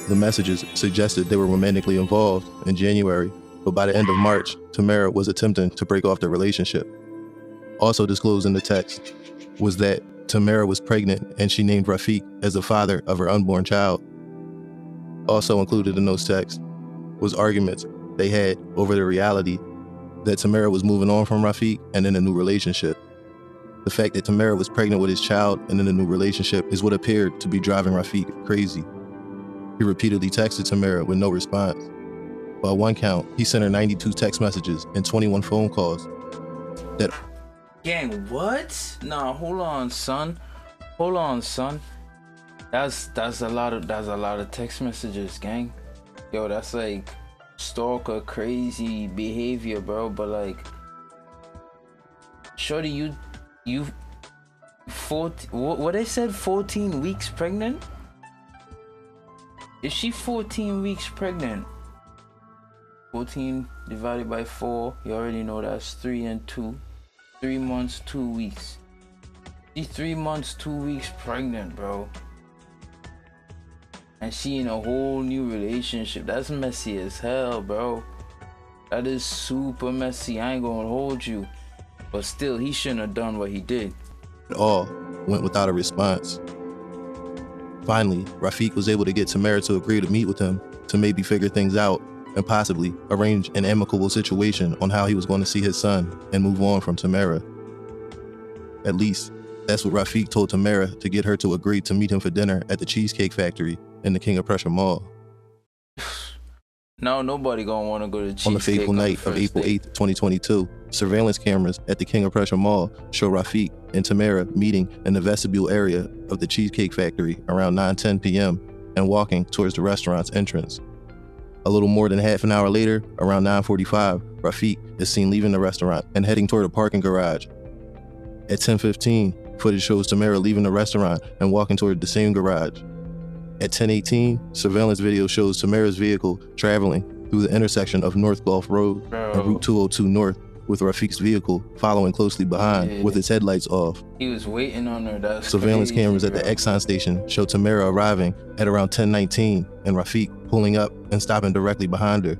The messages suggested they were romantically involved in January, but by the end of March, Tamara was attempting to break off their relationship. Also disclosed in the text was that Tamara was pregnant and she named Rafiq as the father of her unborn child. Also included in those texts was arguments they had over the reality that Tamara was moving on from Rafiq and in a new relationship. The fact that Tamara was pregnant with his child and in a new relationship is what appeared to be driving Rafiq crazy. He repeatedly texted Tamara with no response. By one count, he sent her 92 text messages and 21 phone calls. Gang, what? Nah, hold on, son. Hold on, son. That's a lot of text messages, gang. Yo, that's like stalker crazy behavior, bro. But like, shorty, you 14, what they said, 14 weeks pregnant? Is she 14 weeks pregnant? 14 divided by 4, you already know that's 3 and 2. 3 months, 2 weeks. She's 3 months, 2 weeks pregnant, bro. And she in a whole new relationship. That's messy as hell, bro. That is super messy. I ain't gonna hold you. But still, he shouldn't have done what he did. It all went without a response. Finally, Rafiq was able to get Tamara to agree to meet with him to maybe figure things out and possibly arrange an amicable situation on how he was going to see his son and move on from Tamara. At least, that's what Rafiq told Tamara to get her to agree to meet him for dinner at the Cheesecake Factory in the King of Prussia Mall. No, nobody gonna want to go to Cheesecake on the fateful night of April 8th, 2022, surveillance cameras at the King of Prussia Mall show Rafiq and Tamara meeting in the vestibule area of the Cheesecake Factory around 9:10 p.m. and walking towards the restaurant's entrance. A little more than half an hour later, around 9:45, Rafiq is seen leaving the restaurant and heading toward a parking garage. At 10:15, footage shows Tamara leaving the restaurant and walking toward the same garage. At 10:18, surveillance video shows Tamara's vehicle traveling through the intersection of North Gulf Road and Route 202 North, with Rafiq's vehicle following closely behind with its headlights off. He was waiting on her. That's surveillance crazy, cameras at the Exxon station show Tamara arriving at around 10:19 and Rafiq pulling up and stopping directly behind her.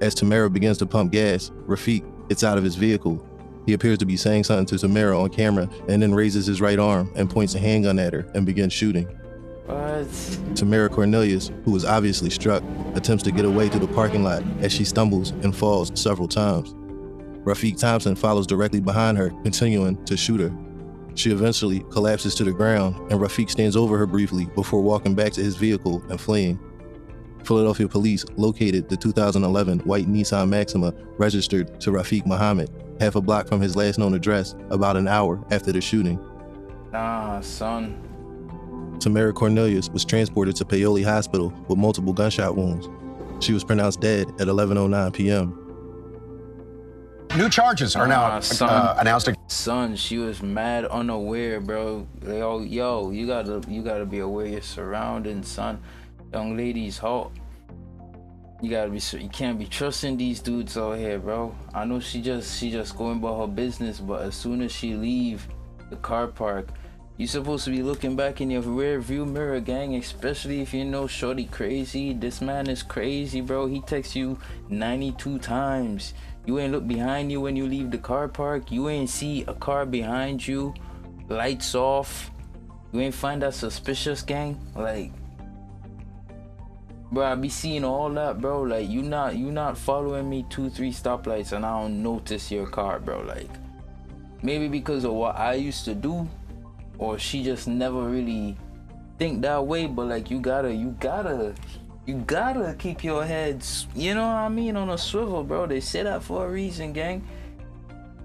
As Tamara begins to pump gas, Rafiq gets out of his vehicle. He appears to be saying something to Tamara on camera and then raises his right arm and points a handgun at her and begins shooting. What? Tamara Cornelius, who is obviously struck, attempts to get away through the parking lot as she stumbles and falls several times. Rafiq Thompson follows directly behind her, continuing to shoot her. She eventually collapses to the ground, and Rafiq stands over her briefly before walking back to his vehicle and fleeing. Philadelphia police located the 2011 white Nissan Maxima registered to Rafiq Muhammad, half a block from his last known address, about an hour after the shooting. Nah, son. Tamara Cornelius was transported to Paoli Hospital with multiple gunshot wounds. She was pronounced dead at 11:09 p.m. New charges are now announced. Son, she was mad unaware, bro. Yo, you gotta be aware of your surroundings, son. Young lady's hot. You can't be trusting these dudes out here, bro. I know she just going about her business, but as soon as she leave the car park, you supposed to be looking back in your rear view mirror, gang, especially if you know shorty crazy. This man is crazy, bro. He texts you 92 times. You ain't look behind you when you leave the car park. You ain't see a car behind you, lights off. You ain't find that suspicious, gang. Like, bro, I be seeing all that, bro. Like, you not following me 2-3 stoplights and I don't notice your car, bro. Like, maybe because of what I used to do, or she just never really think that way. But like, you gotta keep your heads, you know what I mean, on a swivel, bro. They say that for a reason, gang.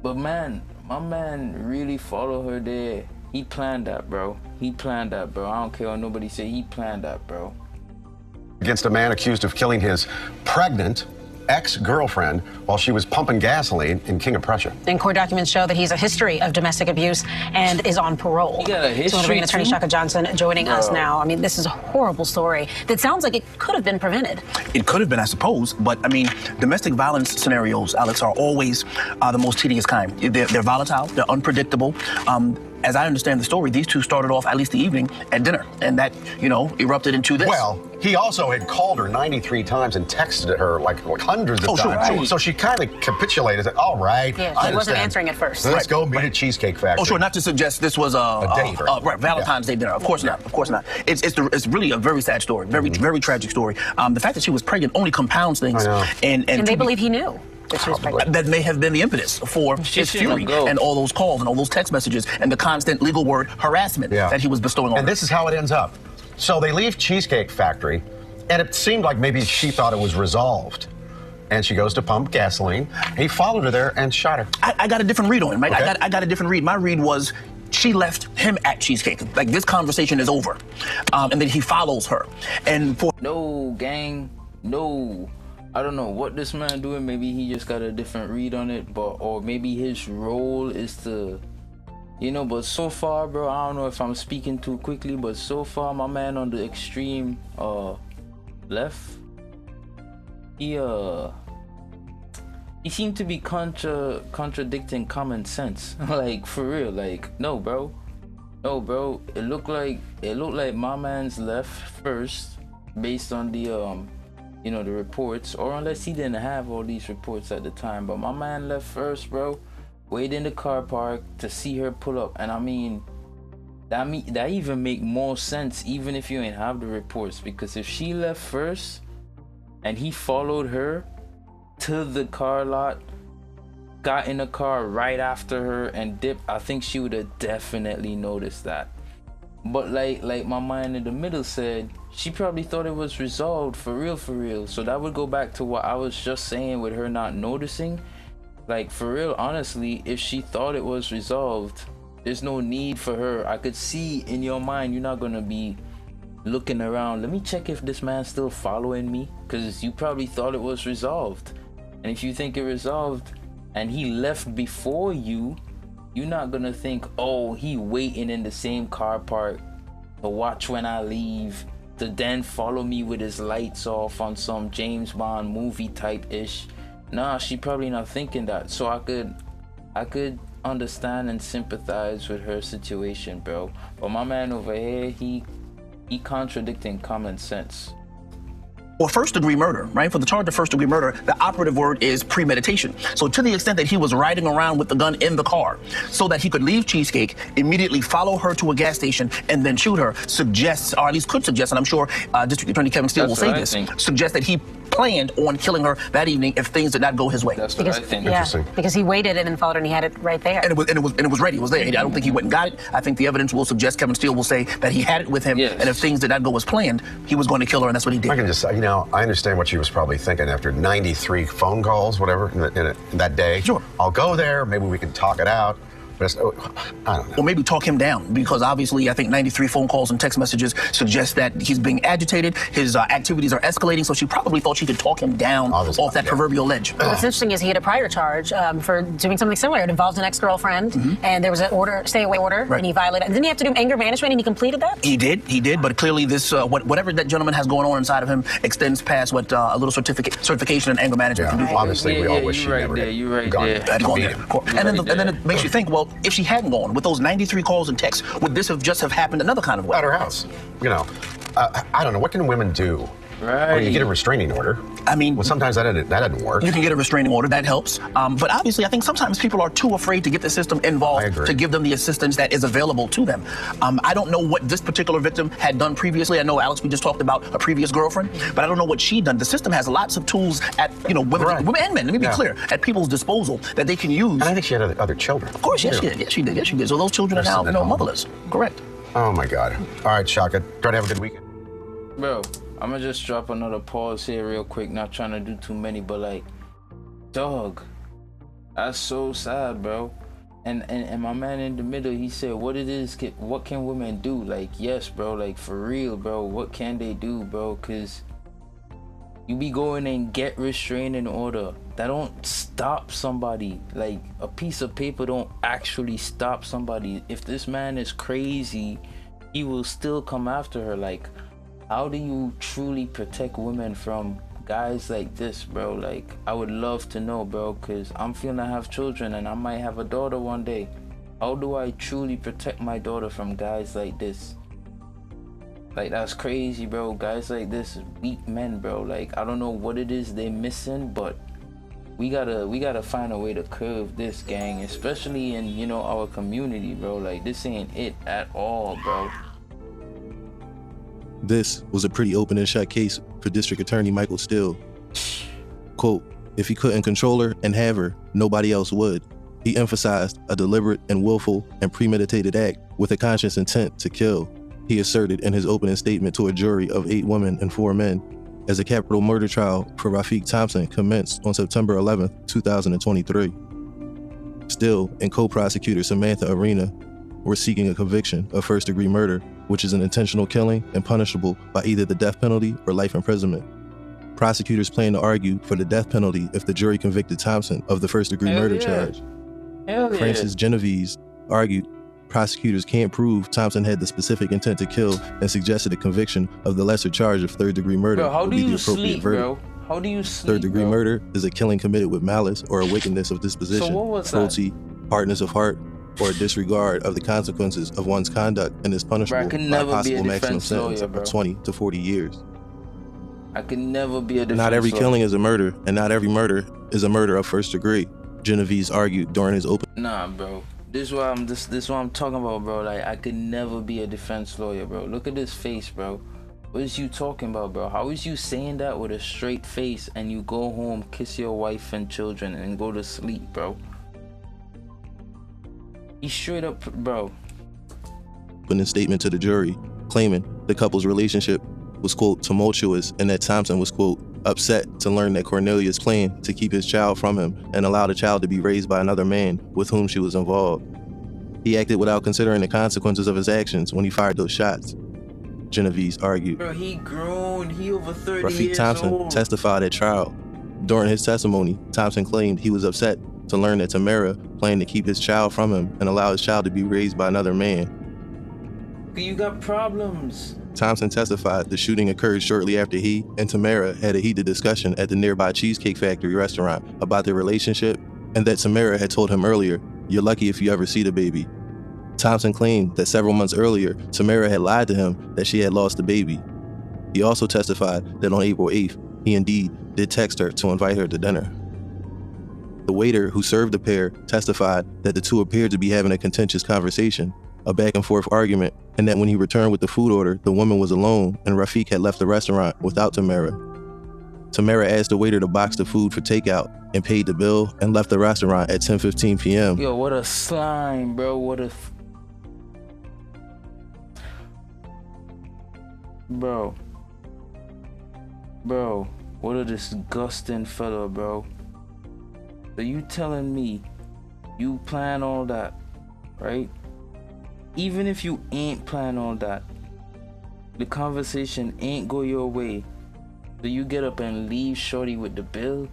But man, my man really followed her there. He planned that, bro. He planned that, bro. I don't care what nobody say. He planned that, bro. Against a man accused of killing his pregnant ex-girlfriend while she was pumping gasoline in King of Prussia. And court documents show that he's a history of domestic abuse and is on parole. He got a history. So Attorney Shaka Johnson joining us now. I mean, this is a horrible story that sounds like it could have been prevented. It could have been, I suppose, but I mean, domestic violence scenarios, Alex, are always the most tedious kind. They're volatile, they're unpredictable, as I understand the story, these two started off at least the evening at dinner, and that, erupted into this. Well, he also had called her 93 times and texted her like hundreds of times. Sure. So she kind of capitulated. Said, all right, Yeah, I she wasn't understand. answering at first. Let's go meet at Cheesecake Factory. Oh, sure. Not to suggest this was a date, right? Valentine's Day dinner. Of course not. Of course not. It's really a very sad story. Very tragic story. The fact that she was pregnant only compounds things. I know. And they believe he knew that she was pregnant. That may have been the impetus for his fury and all those calls and all those text messages and the constant legal word harassment that he was bestowing on her. And this is how it ends up. So they leave Cheesecake Factory, and it seemed like maybe she thought it was resolved. And she goes to pump gasoline. He followed her there and shot her. I got a different read on it, Mike. Okay. I got a different read. My read was she left him at Cheesecake. Like, this conversation is over. And then he follows her. And for... No, gang. No. I don't know what this man doing. Maybe he just got a different read on it, or maybe his role is to, but so far, bro, I don't know if I'm speaking too quickly, but so far, my man on the extreme left, he seemed to be contradicting common sense. Like, for real, like, no, bro. It looked like my man's left first, based on the the reports, or unless he didn't have all these reports at the time. But my man left first, bro. Waited in the car park to see her pull up, and that even make more sense, even if you ain't have the reports, because if she left first and he followed her to the car lot, got in the car right after her and dipped, I think she would have definitely noticed that. But like my man in the middle said, she probably thought it was resolved for real. So that would go back to what I was just saying with her not noticing. Like, for real, honestly, if she thought it was resolved, there's no need for her. I could see in your mind, you're not gonna be looking around. Let me check if this man's still following me, because you probably thought it was resolved. And if you think it resolved and he left before you, you're not gonna think, oh, he waiting in the same car park to watch when I leave, to then follow me with his lights off on some James Bond movie type ish. Nah, she probably not thinking that. So I could understand and sympathize with her situation, bro. But my man over here, he contradicting common sense. Or first-degree murder, right? For the charge of first-degree murder, the operative word is premeditation. So to the extent that he was riding around with the gun in the car so that he could leave Cheesecake, immediately follow her to a gas station, and then shoot her, suggests, or at least could suggest, and I'm sure District Attorney Kevin Steele will say this, suggests that he planned on killing her that evening if things did not go his way. That's what I think. Interesting. Because he waited and then followed her and he had it right there. And it was ready. It was there. I don't think he went and got it. I think the evidence will suggest, Kevin Steele will say that he had it with him, and if things did not go as planned, he was going to kill her, and that's what he did. I can just say, I understand what she was probably thinking after 93 phone calls, whatever, in that day. Sure. I'll go there. Maybe we can talk it out. But I don't know. Or maybe talk him down, because obviously I think 93 phone calls and text messages suggest that he's being agitated, his activities are escalating, so she probably thought she could talk him down off that proverbial ledge. What's interesting is he had a prior charge for doing something similar. It involved an ex-girlfriend, and there was an stay-away order, and he violated it. Didn't he have to do anger management, and he completed that? He did, but clearly this, whatever that gentleman has going on inside of him extends past what a little certification and anger management can do. Obviously, we all wish she never had gone there. And then it makes you think, well, if she hadn't gone with those 93 calls and texts, would this have just happened another kind of way? At her house. I don't know. What can women do? Right. Or you get a restraining order. I mean, well, sometimes that doesn't work. You can get a restraining order, that helps. But obviously, I think sometimes people are too afraid to get the system involved to give them the assistance that is available to them. I don't know what this particular victim had done previously. I know, Alex, we just talked about a previous girlfriend, but I don't know what she'd done. The system has lots of tools at, women and men, let me be clear, at people's disposal that they can use. And I think she had other children. Of course, yes, she did. So those children are now motherless. Correct. Oh, my God. All right, Shaka, try to have a good weekend. Bro, I'm gonna just drop another pause here real quick, not trying to do too many, but like, dog, that's so sad, bro. And my man in the middle, he said, what can women do? Like, yes, bro, like, for real, bro, what can they do, bro? Because you be going and get restraining order. That don't stop somebody. Like, a piece of paper don't actually stop somebody. If this man is crazy, he will still come after her. Like, how do you truly protect women from guys like this, bro? Like, I would love to know, bro, because I'm feeling to have children and I might have a daughter one day. How do I truly protect my daughter from guys like this? Like, that's crazy, bro. Guys like this, weak men, bro. Like, I don't know what it is they're missing, but we gotta find a way to curve this, gang, especially in, you know, our community, bro. Like, this ain't it at all, bro. This was a pretty open and shut case for District Attorney Michael Steele. Quote, if he couldn't control her and have her, nobody else would. He emphasized a deliberate and willful and premeditated act with a conscious intent to kill, he asserted in his opening statement to a jury of 8 women and 4 men, as a capital murder trial for Rafiq Thompson commenced on September 11, 2023. Steele and co-prosecutor Samantha Araine were seeking a conviction of first-degree murder, which is an intentional killing and punishable by either the death penalty or life imprisonment. Prosecutors plan to argue for the death penalty if the jury convicted Thompson of the first-degree murder charge. Francis Genovese argued prosecutors can't prove Thompson had the specific intent to kill and suggested a conviction of the lesser charge of third-degree murder Bro, how would do be the you appropriate sleep, verdict. bro? How do you sleep, Third-degree bro? murder is a killing committed with malice or a wickedness of disposition, So what was that? cruelty, hardness of heart, or a disregard of the consequences of one's conduct and is punishable Bro, I can by a never be a possible maximum defense sentence lawyer, bro. of 20 to 40 years. I can never be a defense Not every lawyer. killing is a murder, and not every murder is a murder of first degree, Genovese argued during his open. Nah, bro. This is what I'm talking about, bro. Like, I could never be a defense lawyer, bro. Look at this face, bro. What is you talking about, bro? How is you saying that with a straight face and you go home, kiss your wife and children, and go to sleep, bro? He straight up, bro. In a statement to the jury, claiming the couple's relationship was, quote, tumultuous, and that Thompson was, quote, upset to learn that Cornelius planned to keep his child from him and allow the child to be raised by another man with whom she was involved. He acted without considering the consequences of his actions when he fired those shots, Genovese argued. Bro, he grown. He over 30 Rafiq years Thompson old. testified at trial. During his testimony, Thompson claimed he was upset to learn that Tamara planned to keep his child from him and allow his child to be raised by another man. You got problems. Thompson testified the shooting occurred shortly after he and Tamara had a heated discussion at the nearby Cheesecake Factory restaurant about their relationship, and that Tamara had told him earlier, "You're lucky if you ever see the baby." Thompson claimed that several months earlier, Tamara had lied to him that she had lost the baby. He also testified that on April 8th, he indeed did text her to invite her to dinner. The waiter who served the pair testified that the two appeared to be having a contentious conversation, a back and forth argument, and that when he returned with the food order, the woman was alone and Rafiq had left the restaurant without Tamara. Tamara asked the waiter to box the food for takeout and paid the bill and left the restaurant at 10:15 p.m. Yo, what a slime, bro. What a... Bro, what a disgusting fella, bro. So you telling me you plan all that, right? Even if you ain't plan all that, the conversation ain't go your way, so you get up and leave shorty with the bill?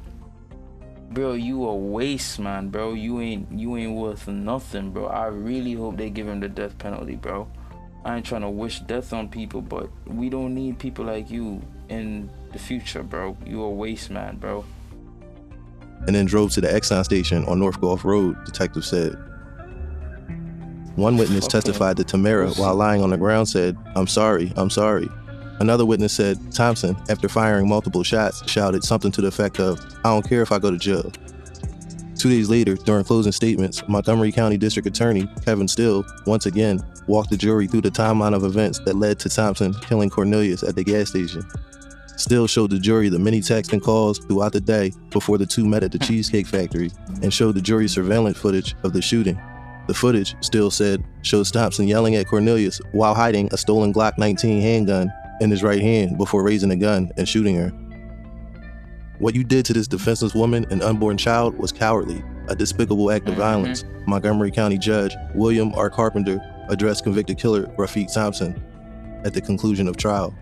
Bro, you a waste, man, bro. You ain't worth nothing, bro. I really hope they give him the death penalty, bro. I ain't trying to wish death on people, but we don't need people like you in the future, bro. You a waste, man, bro. And then drove to the Exxon station on North Gulf Road, detective said. One witness testified that Tamara, while lying on the ground, said, "I'm sorry, I'm sorry." Another witness said Thompson, after firing multiple shots, shouted something to the effect of, "I don't care if I go to jail." 2 days later, during closing statements, Montgomery County District Attorney Kevin Steele once again walked the jury through the timeline of events that led to Thompson killing Cornelius at the gas station. Steele showed the jury the many texts and calls throughout the day before the two met at the Cheesecake Factory and showed the jury surveillance footage of the shooting. The footage, Steele said, shows Thompson yelling at Cornelius while hiding a stolen Glock 19 handgun in his right hand before raising the gun and shooting her. "What you did to this defenseless woman and unborn child was cowardly, a despicable act of violence," Montgomery County Judge William R. Carpenter addressed convicted killer Rafiq Thompson at the conclusion of trial.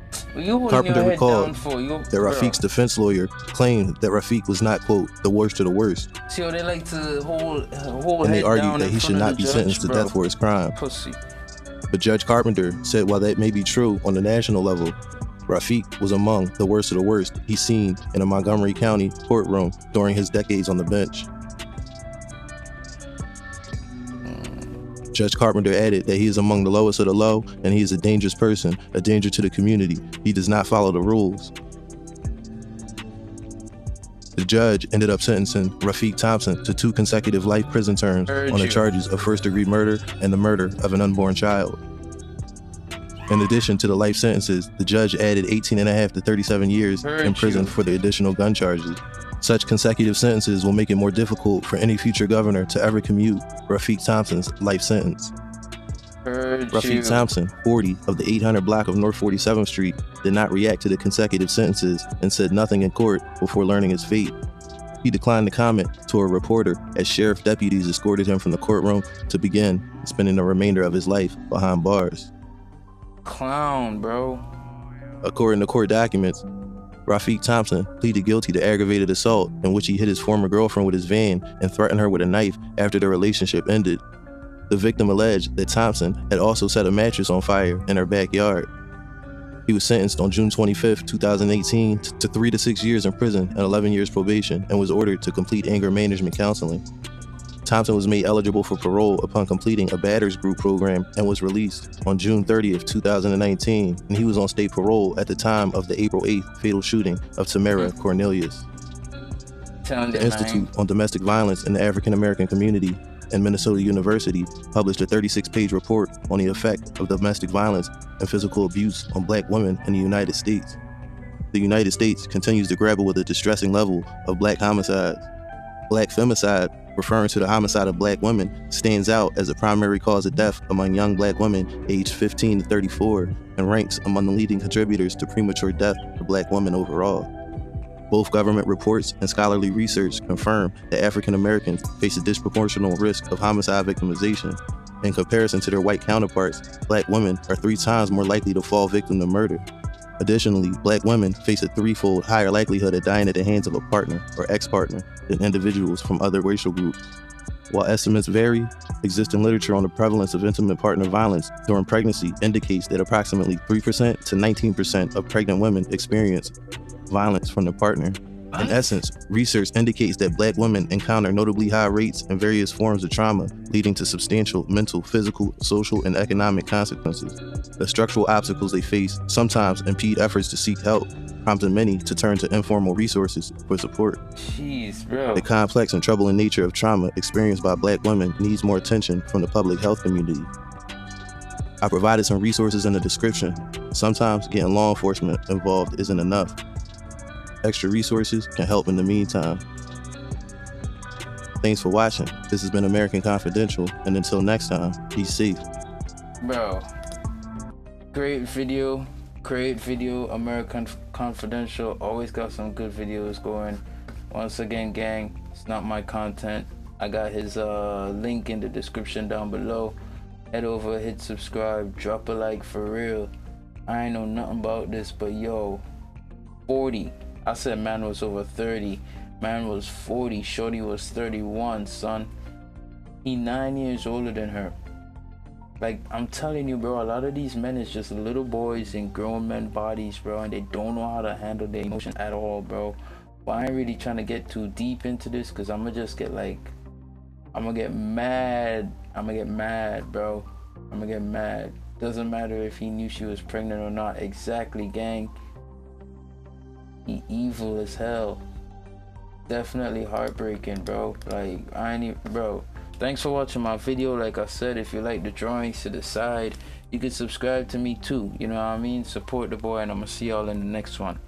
Carpenter recalled that Rafiq's defense lawyer claimed that Rafiq was not, quote, the worst of the worst, See how they like to hold and they head argued down that in he front should of not the be judge, sentenced to bro. death for his crime. Pussy. But Judge Carpenter said while that may be true on the national level, Rafiq was among the worst of the worst he's seen in a Montgomery County courtroom during his decades on the bench. Judge Carpenter added that he is among the lowest of the low, and he is a dangerous person, a danger to the community. He does not follow the rules. The judge ended up sentencing Rafiq Thompson to 2 consecutive life prison terms on the charges of first-degree murder and the murder of an unborn child. In addition to the life sentences, the judge added 18.5 to 37 years in prison for the additional gun charges. Such consecutive sentences will make it more difficult for any future governor to ever commute Rafiq Thompson's life sentence. Rafiq Thompson, 40, of the 800 block of North 47th Street, did not react to the consecutive sentences and said nothing in court before learning his fate. He declined to comment to a reporter as sheriff deputies escorted him from the courtroom to begin spending the remainder of his life behind bars. Clown, bro. According to court documents, Rafiq Thompson pleaded guilty to aggravated assault in which he hit his former girlfriend with his van and threatened her with a knife after the relationship ended. The victim alleged that Thompson had also set a mattress on fire in her backyard. He was sentenced on June 25, 2018 to 3 to 6 years in prison and 11 years probation and was ordered to complete anger management counseling. Thompson was made eligible for parole upon completing a Batters Group program and was released on June 30th, 2019, and he was on state parole at the time of the April 8th fatal shooting of Tamara Cornelius. The Institute on Domestic Violence in the African American Community and Minnesota University published a 36-page report on the effect of domestic violence and physical abuse on Black women in the United States. The United States continues to grapple with a distressing level of Black homicides. Black femicide, referring to the homicide of Black women, stands out as a primary cause of death among young Black women aged 15 to 34 and ranks among the leading contributors to premature death for Black women overall. Both government reports and scholarly research confirm that African Americans face a disproportional risk of homicide victimization. In comparison to their white counterparts, Black women are 3 times more likely to fall victim to murder. Additionally, Black women face a 3-fold higher likelihood of dying at the hands of a partner or ex-partner than individuals from other racial groups. While estimates vary, existing literature on the prevalence of intimate partner violence during pregnancy indicates that approximately 3% to 19% of pregnant women experience violence from their partner. In essence, research indicates that Black women encounter notably high rates and various forms of trauma, leading to substantial mental, physical, social, and economic consequences. The structural obstacles they face sometimes impede efforts to seek help, prompting many to turn to informal resources for support. Jeez, bro. The complex and troubling nature of trauma experienced by Black women needs more attention from the public health community. I provided some resources in the description. Sometimes getting law enforcement involved isn't enough. Extra resources can help in the meantime. Thanks for watching. This has been American Confidential, and until next time, be safe. Bro, great video, American Confidential. Always got some good videos going. Once again, gang, it's not my content. I got his link in the description down below. Head over, hit subscribe, drop a like for real. I ain't know nothing about this, but yo, 40. I said man was over 30. Man was 40. Shorty was 31, son. He 9 years older than her. Like, I'm telling you, bro, a lot of these men is just little boys in grown men bodies, bro, and they don't know how to handle their emotions at all, bro. But I ain't really trying to get too deep into this, because I'm gonna just get like, I'm gonna get mad. I'm gonna get mad, bro. I'm gonna get mad. Doesn't matter if he knew she was pregnant or not. Exactly, gang. He evil as hell. Definitely heartbreaking, bro. Like, I ain't even, bro. Thanks for watching my video. Like I said, if you like the drawings to the side, you can subscribe to me too. You know what I mean? Support the boy, and I'm gonna see y'all in the next one.